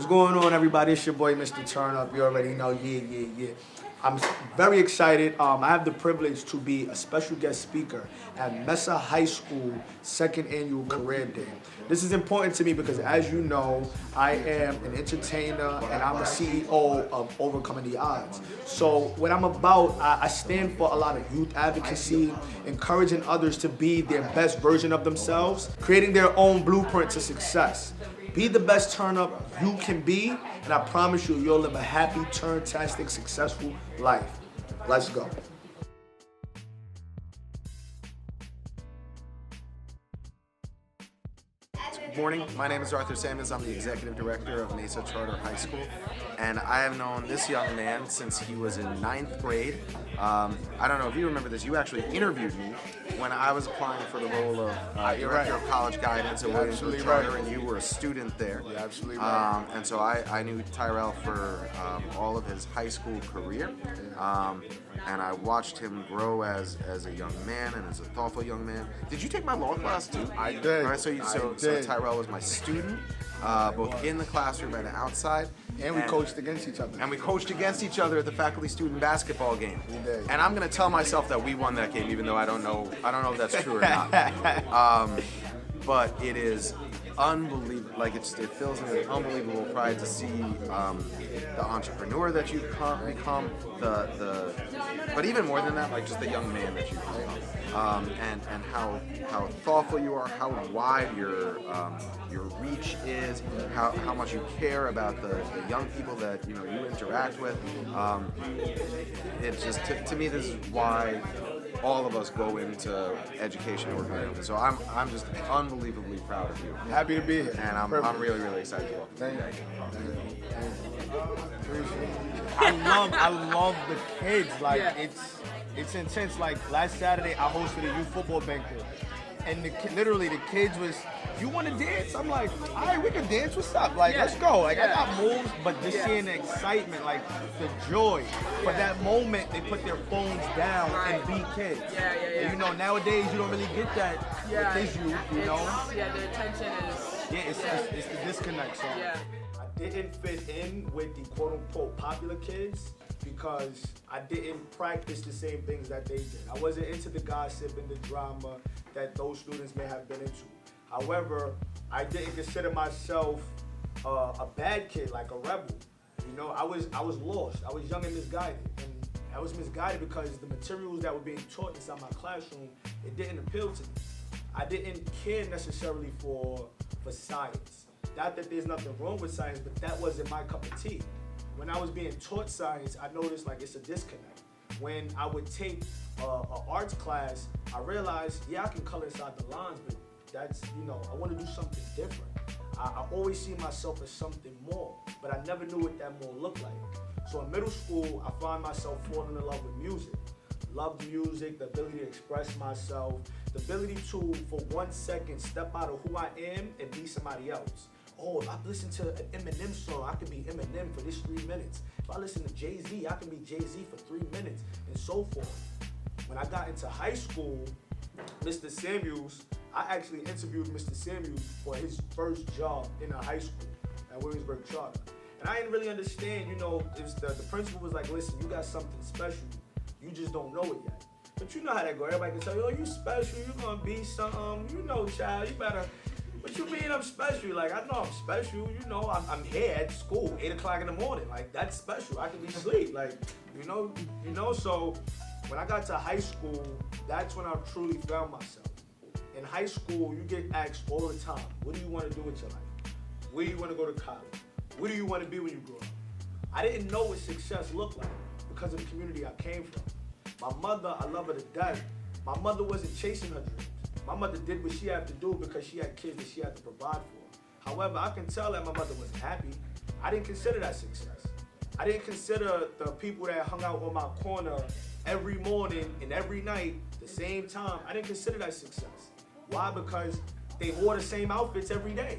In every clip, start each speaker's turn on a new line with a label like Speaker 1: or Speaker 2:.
Speaker 1: What's going on, everybody? It's your boy, Mr.Turn up. You already know, yeah. I'm very excited. I have the privilege to be a special guest speaker at MESA High School second annual career day. This is important to me because, as you know, I am an entertainer and I'm a CEO of Overcoming the Odds. So what I'm about, I stand for a lot of youth advocacy, encouraging others to be their best version of themselves, creating their own blueprint to success. Be the best turn-up you can be, and I promise you, you'll live a happy, TurnTastic, successful life. Let's go.
Speaker 2: Good morning, my name is Arthur Samuels. I'm the Executive Director of MESA Charter High School, and I have known this young man since he was in 9th grade. I don't know if you remember this, you actually interviewed me when I was applying for the role of Director of College Guidance at Williamsburg Charter, and you were a student there.
Speaker 1: You're absolutely right.
Speaker 2: And so I knew Tyrell for all of his high school career, and I watched him grow as a young man and as a thoughtful young man. Did you take my law class too?
Speaker 1: I did.
Speaker 2: All right, so Tyrell was my student, both in the classroom and outside.
Speaker 1: And we coached against each other.
Speaker 2: And we coached against each other at the faculty-student basketball game.
Speaker 1: We did.
Speaker 2: And I'm going to tell myself that we won that game, even though I don't know if that's true or not. But it is unbelievable. Like it fills me with unbelievable pride to see the entrepreneur that you've become, but even more than that, like just the young man that you've become, and how thoughtful you are, how wide your reach is, how much you care about the young people that you interact with. It's just to me, this is why all of us go into education or whatever. So I'm just unbelievably proud of you.
Speaker 1: Happy to be here.
Speaker 2: And I'm really excited to welcome you.
Speaker 1: Thank you. I love the kids. Like it's intense. Like last Saturday, I hosted a youth football banquet, and literally the kids was, "You want to dance?" I'm like, "All right, we can dance. What's up? Like, let's go." Like I got moves, but just seeing the excitement, like the joy for that moment, they put their phones down and be kids. And, nowadays you don't really get that with this youth.
Speaker 3: Yeah, their attention is.
Speaker 1: It's the disconnect. So. I didn't fit in with the quote-unquote popular kids because I didn't practice the same things that they did. I wasn't into the gossip and the drama that those students may have been into. However, I didn't consider myself a bad kid, like a rebel. I was lost. I was young and misguided. And I was misguided because the materials that were being taught inside my classroom, it didn't appeal to me. I didn't care necessarily for science. Not that there's nothing wrong with science, but that wasn't my cup of tea. When I was being taught science, I noticed like it's a disconnect. When I would take an arts class, I realized, I can color inside the lines, but that's, I want to do something different. I always see myself as something more, but I never knew what that more looked like. So in middle school, I find myself falling in love with music. Loved music, the ability to express myself, the ability to, for 1 second, step out of who I am and be somebody else. Oh, if I listen to an Eminem song, I can be Eminem for this 3 minutes. If I listen to Jay-Z, I can be Jay-Z for 3 minutes, and so forth. When I got into high school, Mr. Samuels, I actually interviewed Mr. Samuels for his first job in a high school at Williamsburg Charter. And I didn't really understand, the principal was like, listen, you got something special. You just don't know it yet. But you know how that go. Everybody can tell you, oh, you special, you gonna be something, child, you better. What you mean I'm special? Like, I know I'm special, I'm here at school, 8 o'clock in the morning. Like, that's special. I can be asleep. Like, so when I got to high school, that's when I truly found myself. In high school, you get asked all the time, what do you want to do with your life? Where do you want to go to college? What do you want to be when you grow up? I didn't know what success looked like because of the community I came from. My mother, I love her to death. My mother wasn't chasing her dreams. My mother did what she had to do because she had kids that she had to provide for. However, I can tell that my mother wasn't happy. I didn't consider that success. I didn't consider the people that hung out on my corner every morning and every night, the same time. I didn't consider that success. Why? Because they wore the same outfits every day.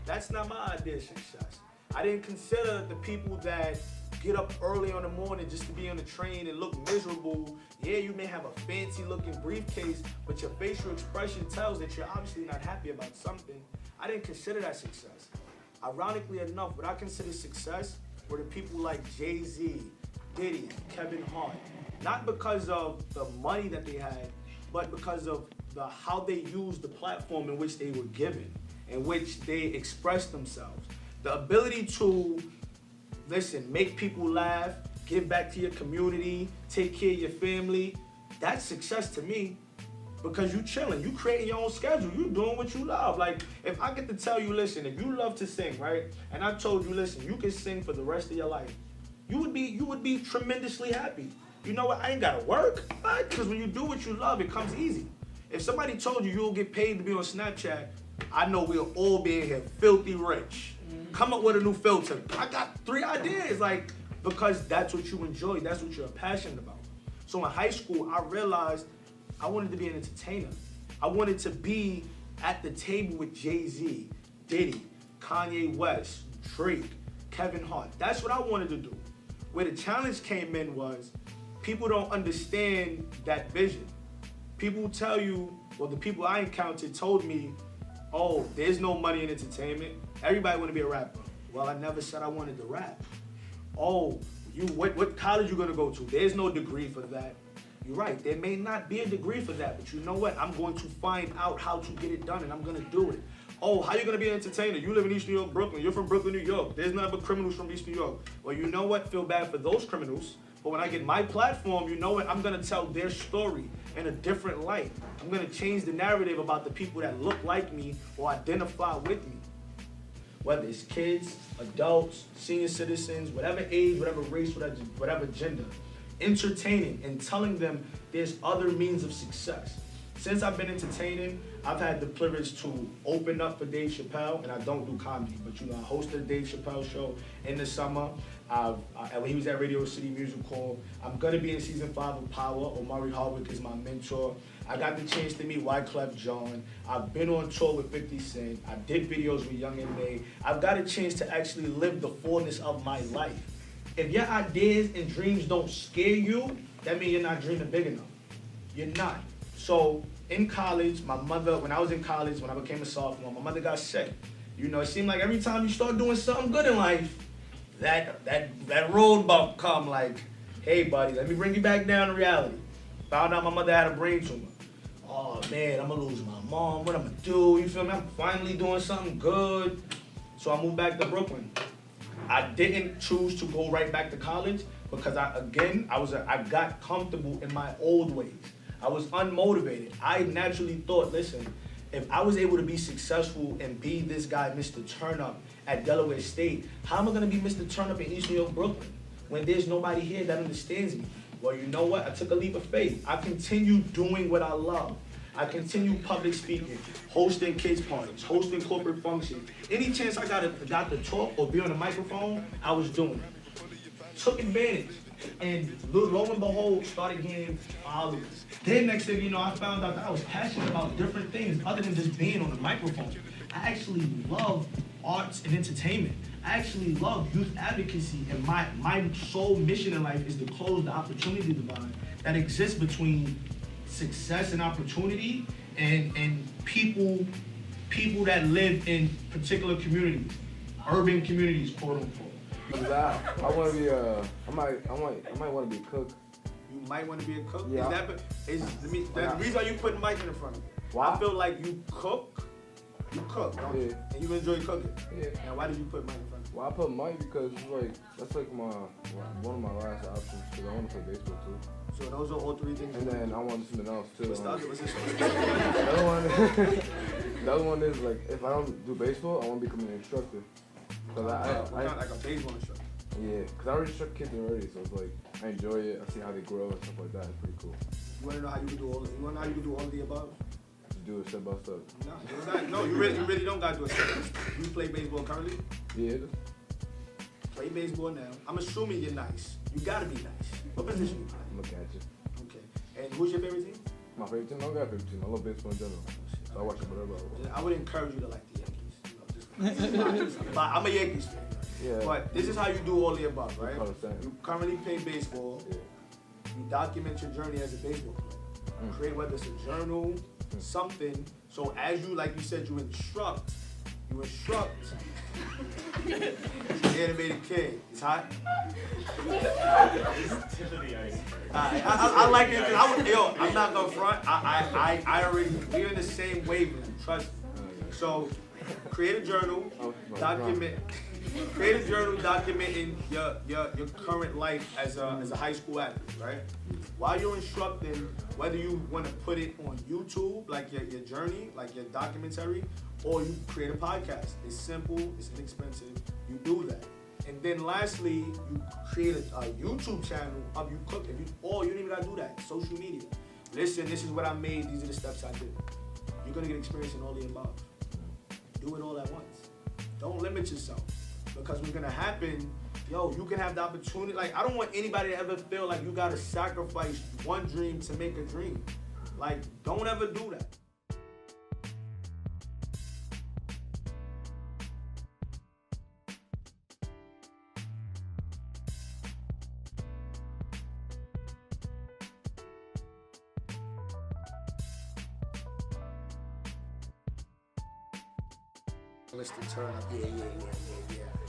Speaker 1: That's not my idea of success. I didn't consider the people that get up early in the morning just to be on the train and look miserable. Yeah, you may have a fancy looking briefcase, but your facial expression tells that you're obviously not happy about something. I didn't consider that success. Ironically enough, what I consider success were the people like Jay-Z, Diddy, Kevin Hart. Not because of the money that they had, but because of how they used the platform in which they were given, in which they expressed themselves. The ability to, listen, make people laugh, give back to your community, take care of your family, that's success to me. Because you chilling, you creating your own schedule, you doing what you love. Like, if I get to tell you, listen, if you love to sing, right? And I told you, listen, you can sing for the rest of your life, you would be tremendously happy. You know what, I ain't gotta work, right? Because when you do what you love, it comes easy. If somebody told you you'll get paid to be on Snapchat, I know we'll all be in here filthy rich. Come up with a new filter. I got 3 ideas, like, because that's what you enjoy, that's what you're passionate about. So in high school, I realized I wanted to be an entertainer. I wanted to be at the table with Jay-Z, Diddy, Kanye West, Drake, Kevin Hart. That's what I wanted to do. Where the challenge came in was, people don't understand that vision. People tell you, well, the people I encountered told me, oh, there's no money in entertainment. Everybody want to be a rapper. Well, I never said I wanted to rap. Oh, what college you gonna go to? There's no degree for that. You're right, there may not be a degree for that, but you know what? I'm going to find out how to get it done, and I'm gonna do it. Oh, how you gonna be an entertainer? You live in East New York, Brooklyn. You're from Brooklyn, New York. There's nothing but criminals from East New York. Well, you know what? Feel bad for those criminals. But when I get my platform, you know what? I'm gonna tell their story in a different light. I'm gonna change the narrative about the people that look like me or identify with me. Whether it's kids, adults, senior citizens, whatever age, whatever race, whatever gender. Entertaining and telling them there's other means of success. Since I've been entertaining, I've had the privilege to open up for Dave Chappelle, and I don't do comedy, but you know, I hosted a Dave Chappelle show in the summer. When he was at Radio City Music Hall. I'm gonna be in season 5 of Power. Omari Hardwick is my mentor. I got the chance to meet Wyclef Jean. I've been on tour with 50 Cent. I did videos with Young M.A. I've got a chance to actually live the fullness of my life. If your ideas and dreams don't scare you, that means you're not dreaming big enough. You're not. So in college, when I was in college, when I became a sophomore, my mother got sick. You know, it seemed like every time you start doing something good in life, that road bump come like, hey buddy, let me bring you back down to reality. Found out my mother had a brain tumor. Oh man, I'm gonna lose my mom, what I'm gonna do, you feel me? I'm finally doing something good. So I moved back to Brooklyn. I didn't choose to go right back to college because I got comfortable in my old ways. I was unmotivated. I naturally thought, listen, if I was able to be successful and be this guy, Mr.Turn at Delaware State, how am I gonna be Mr.Turn in East New York, Brooklyn, when there's nobody here that understands me? Well, you know what? I took a leap of faith. I continued doing what I love. I continued public speaking, hosting kids parties, hosting corporate functions. Any chance I got to talk or be on the microphone, I was doing it. Took advantage. And lo and behold, started getting followers. Then next thing you know, I found out that I was passionate about different things other than just being on the microphone. I actually love arts and entertainment. I actually love youth advocacy, and my sole mission in life is to close the opportunity divide that exists between success and opportunity and people that live in particular communities, urban communities, quote unquote.
Speaker 4: I want to be I might want to be a cook.
Speaker 1: You might want to be a cook?
Speaker 4: Yeah.
Speaker 1: The reason why you put the mic in front of me.
Speaker 4: Why?
Speaker 1: I feel like you cook, don't you? And you enjoy cooking.
Speaker 4: Yeah.
Speaker 1: Now why did you put mic in front of me?
Speaker 4: Well, I put Mike because it's like that's like one of my last options because I want to play baseball too.
Speaker 1: So those are all 3 things.
Speaker 4: And then I want something else too.
Speaker 1: What's the other? What's this one?
Speaker 4: The other one is like if I don't do baseball, I want to become an instructor. Cause
Speaker 1: like a baseball instructor.
Speaker 4: Yeah, cause I already instruct kids already, so it's like I enjoy it. I see how they grow and stuff like that. It's pretty cool.
Speaker 1: You want to know how you can do all? You want to know how you can do all of the above?
Speaker 4: Just do it step by step.
Speaker 1: No, you really don't got to do it. You play baseball currently?
Speaker 4: Yeah.
Speaker 1: Play baseball now. I'm assuming you're nice. You gotta be nice. What position you play?
Speaker 4: I'm looking at you.
Speaker 1: Okay. And who's your favorite team?
Speaker 4: My favorite team? I don't got a favorite team. I love baseball in general. So I watch it whatever I want.
Speaker 1: I would encourage you to like the Yankees. But I'm a Yankees fan.
Speaker 4: Yeah.
Speaker 1: But this is how you do all the above, right?
Speaker 4: I understand.
Speaker 1: You currently play baseball.
Speaker 4: Yeah.
Speaker 1: You document your journey as a baseball player. Create whether it's a journal, something. So as you, like you said, you instruct, You instruct. Animated kid. It's hot. I like it because I'm not gonna front. I already, we're in the same wavelength, trust me. So, create a journal, documenting your current life as a high school athlete, right? While you're instructing, whether you want to put it on YouTube, like your journey, like your documentary, or you create a podcast. It's simple, it's inexpensive, you do that. And then lastly, you create a YouTube channel of you cooking. You don't even gotta do that. Social media. Listen, this is what I made, these are the steps I did. You're gonna get experience in all the above. Do it all at once. Don't limit yourself. Because what's gonna happen, you can have the opportunity. Like, I don't want anybody to ever feel like you gotta sacrifice one dream to make a dream. Like, don't ever do that. Mr.Turn up, yeah.